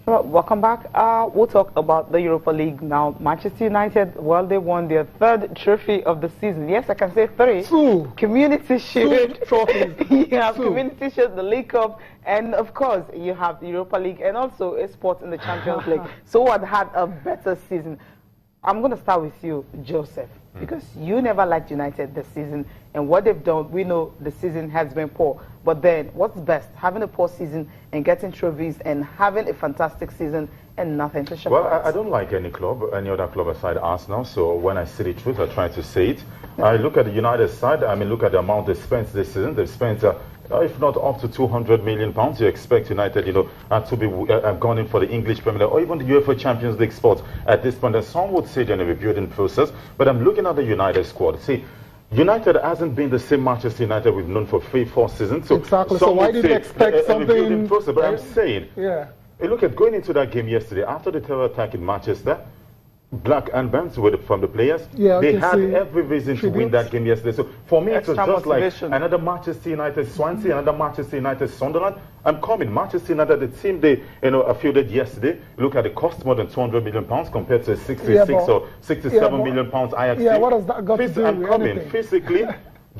Well, welcome back. We'll talk about the Europa League now. Manchester United, well, they won their third trophy of the season. Yes, I can say three. Two. Community Shield. Two trophies. You have Community Shield, the League Cup, and of course, you have the Europa League and also a spot in the Champions League. So what had a better season? I'm going to start with you, Joseph, because you never liked United this season, and what they've done, we know the season has been poor. But then, what's best? Having a poor season and getting trophies, and having a fantastic season and nothing to show for it? Well, I don't like any club, any other club aside Arsenal, so when I see the truth, I try to say it. I look at the United side, I mean, look at the amount they spent this season. They've spent, if not up to £200 million, you expect United, to be gone in for the English Premier League or even the UEFA Champions League spots at this point. And some would say they're in a rebuilding process, but I'm looking at the United squad. See, United hasn't been the same Manchester United we've known for 3-4 seasons. So exactly. So why did you expect something? Process, but I'm saying, yeah. Look at going into that game yesterday after the terror attack in Manchester. Black armbands from the players. Yeah, they had every reason to win that game yesterday. So for me, it was just like another Manchester United Swansea, another Manchester United Sunderland. I'm coming. Manchester United, the team they fielded yesterday. Look at the cost, more than £200 million compared to 66 or 67 million pounds Ajax. Yeah, what has that got to do with anything? Physically.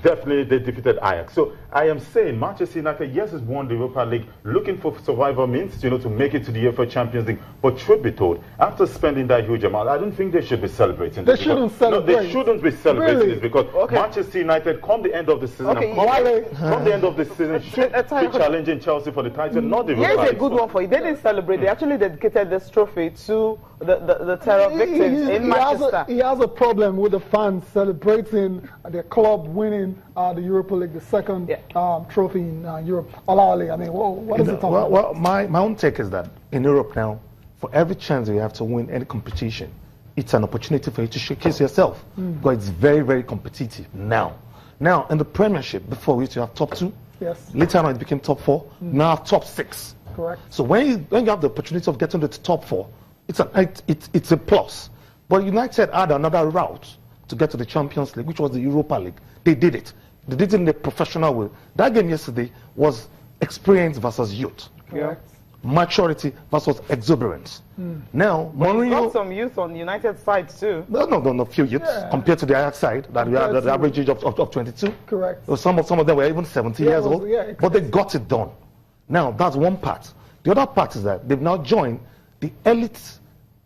Definitely, they defeated Ajax. So I am saying Manchester United, yes, has won the Europa League, looking for survival means, to make it to the UEFA Champions League. But truth be told, after spending that huge amount, I don't think they should be celebrating. They shouldn't celebrate. No, they shouldn't be celebrating this because Manchester United, come the end of the season, come the end of the season, should be challenging Chelsea for the title, not the Europa League. Here's a good one for you. They didn't celebrate. They actually dedicated this trophy to the terror victims in Manchester. He has a problem with the fans celebrating their club winning the Europa League, the second trophy in Europe. I mean, what is it talking about? Well, my own take is that in Europe now, for every chance you have to win any competition, it's an opportunity for you to showcase yourself. Because it's very, very competitive now. Now, in the Premiership, before we used to have top 2. Yes. Later on, it became top 4. Now, top 6. Correct. So when you have the opportunity of getting to the top 4, it's a plus. But United had another route to get to the Champions League, which was the Europa League. They did it. They did it in a professional way. That game yesterday was experience versus youth. Yeah. Maturity versus exuberance. Now, Mourinho got some youth on the United side too. No, few youths compared to the Ajax side that we had the average age of 22. Correct. So some of them were even 70 years old. But they got it done. Now, that's one part. The other part is that they've now joined the elite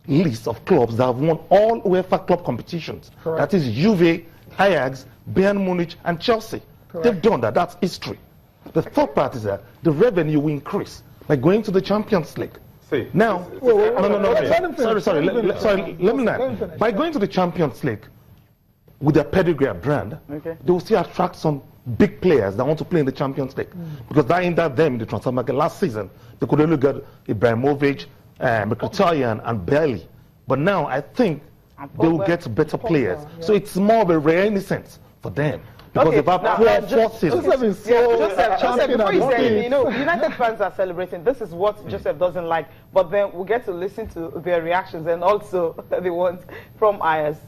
list of clubs that have won all UEFA club competitions. Correct. That is Juve, Ajax, Bayern Munich, and Chelsea. Correct. They've done that. That's history. The third part is that the revenue will increase by going to the Champions League. See, now, no. Sorry, let me know. By going to the Champions League with their pedigree brand, they will still attract some big players that want to play in the Champions League. Because that hindered them in the transfer market last season. They could only get Ibrahimovic, Mkhitaryan, and Bailey. But now I think they will get better players. So it's more of a renaissance for them. Because they've had 4 seasons. Joseph, before you say, United fans are celebrating. This is what Joseph doesn't like. But then we'll get to listen to their reactions and also the ones from Ayers.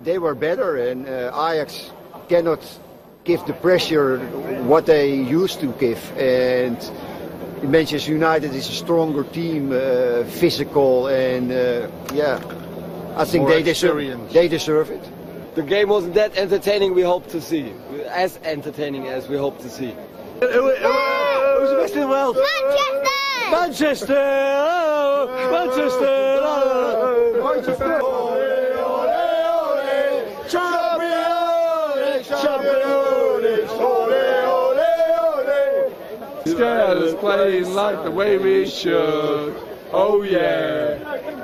They were better, and Ajax cannot give the pressure what they used to give. And Manchester United is a stronger team, physical, and I think they deserve it. The game wasn't that entertaining we hoped to see. As entertaining as we hoped to see. Who's the best in the world? Manchester! Manchester! Oh, Manchester! Oh, Manchester! Ole, ole, ole. Champions! Champions! Ole, ole, ole. Scared us playing like the way we should. Oh yeah.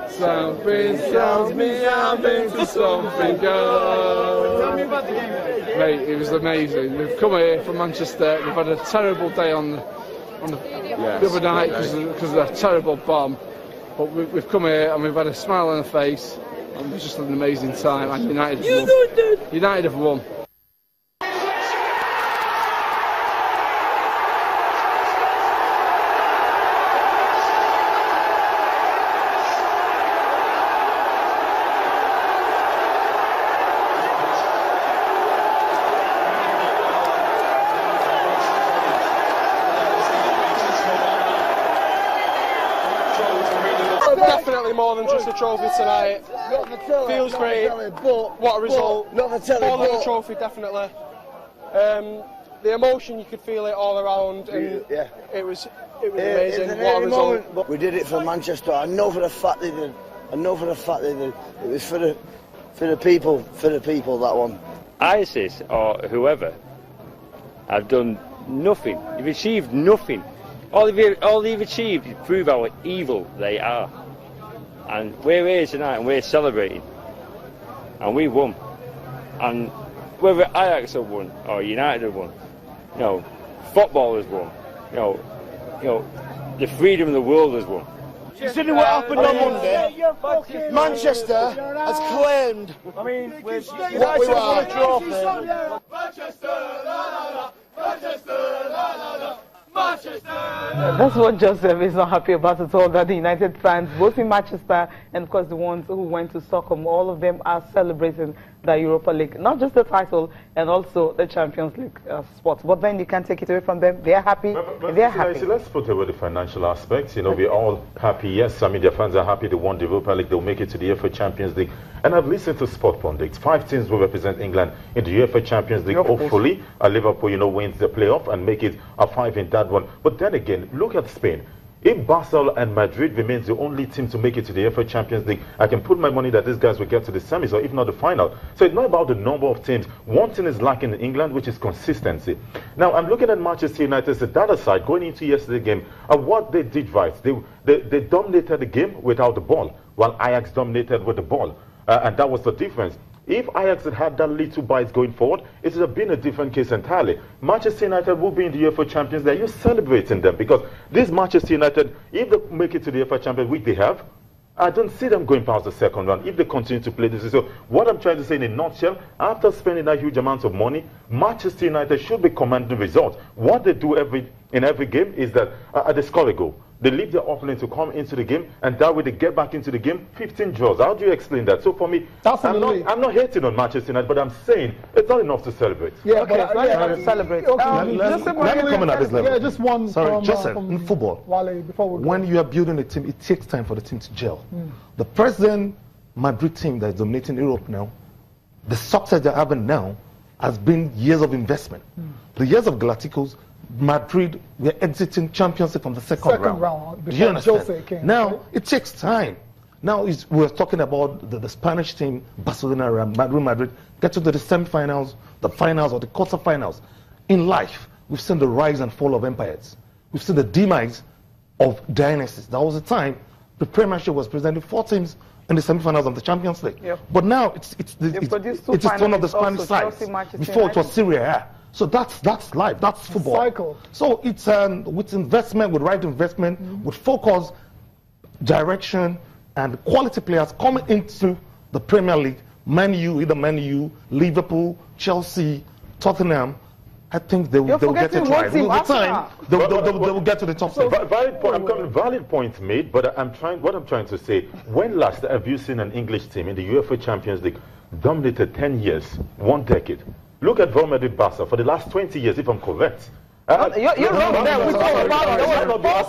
Something tells me I've been to something good. Tell me about the game. Mate, it was amazing. We've come here from Manchester. We've had a terrible day on the other night because of that terrible bomb. But we've come here and we've had a smile on our face. And it was just an amazing time. And United have won. United have won. definitely more than just a trophy tonight. Feels great. What a result. More than a trophy, definitely. The emotion, you could feel it all around, and it was amazing. What a result. We did it for Manchester. I know for the fact they did. I know for the fact they did. It was for the people, that one. ISIS or whoever have done nothing. They've achieved nothing. All they've achieved is prove how evil they are. And we're here tonight and we're celebrating. And we won. And whether Ajax have won or United have won, you know, football has won. You know, the freedom of the world has won. You see what happened on Monday? Manchester has claimed what we were. Manchester, la la la, Manchester, la la la. That's what Joseph is not happy about at all, that the United fans, both in Manchester and of course the ones who went to Stockholm, all of them are celebrating the Europa League, not just the title and also the Champions League spots. But then you can't take it away from them. They're happy. They're happy. Let's put away the financial aspects. You know, we're all happy. Yes, I mean, their fans are happy they won the Europa League. They'll make it to the UEFA Champions League. And I've listened to sport pundits. 5 teams will represent England in the UEFA Champions League. Hopefully, Liverpool, you know, wins the playoff and make it a 5 in that one. But then again, look at Spain. If Barcelona and Madrid remains the only team to make it to the UEFA Champions League, I can put my money that these guys will get to the semis or if not the final. So it's not about the number of teams. One thing is lacking in England, which is consistency. Now, I'm looking at Manchester United, the data side, going into yesterday's game, and what they did right. They dominated the game without the ball, while Ajax dominated with the ball. And that was the difference. If Ajax had had that little bites going forward, it would have been a different case entirely. Manchester United will be in the UEFA Champions League. You're celebrating them because this Manchester United, if they make it to the UEFA Champions League, they have. I don't see them going past the second round if they continue to play this. So what I'm trying to say in a nutshell, after spending that huge amount of money, Manchester United should be commanding results. What they do in every game is that they score a goal. They leave their opponent to come into the game, and that way they get back into the game. 15 draws. How do you explain that? So for me, I'm not hating on Manchester United, but I'm saying it's not enough to celebrate. Yeah, okay, but celebrate. Let me comment at this level. Yeah, just one. Sorry, Joseph, in football, when you are building a team, it takes time for the team to gel. The present Madrid team that is dominating Europe now, the success they're having now has been years of investment. The years of Galacticos, Madrid were exiting Champions League from the second round. Do you understand? Now, it takes time. Now, we're talking about the Spanish team, Barcelona, Madrid, get to the semi-finals, the finals, or the quarter-finals. In life, we've seen the rise and fall of empires. We've seen the demise of dynasties. There was a time the Premiership was presenting 4 teams in the semi-finals of the Champions League. But now, it's one of the Spanish sides. Before, it was Serie A. So that's life, that's football. Cycle. So it's with investment, with right investment, with focus, direction, and quality players coming into the Premier League, either Man U, Liverpool, Chelsea, Tottenham, I think they will get it right. With time, they will get to the top six. Valid point made, but what I'm trying to say, when last have you seen an English team in the UEFA Champions League dominated 10 years, 1 decade? Look at Real Madrid Barca for the last 20 years, if I'm correct. You're wrong there. We talk about the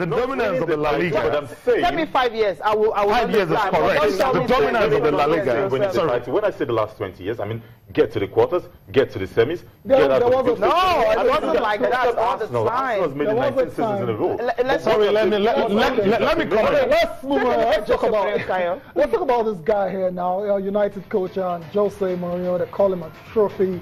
dominance of the La Liga. But I'm saying, tell me 5 years. I will 5 years is correct. The dominance of the La Liga. When I say the last 20 years, I mean get to the quarters, get to the semis, get out of the group. No, it wasn't like that all the time. Arsenal has made it 19 seasons in a row. Let me comment. Let's move on. Let's talk about this guy here now, United coach Jose Mourinho. They call him a trophy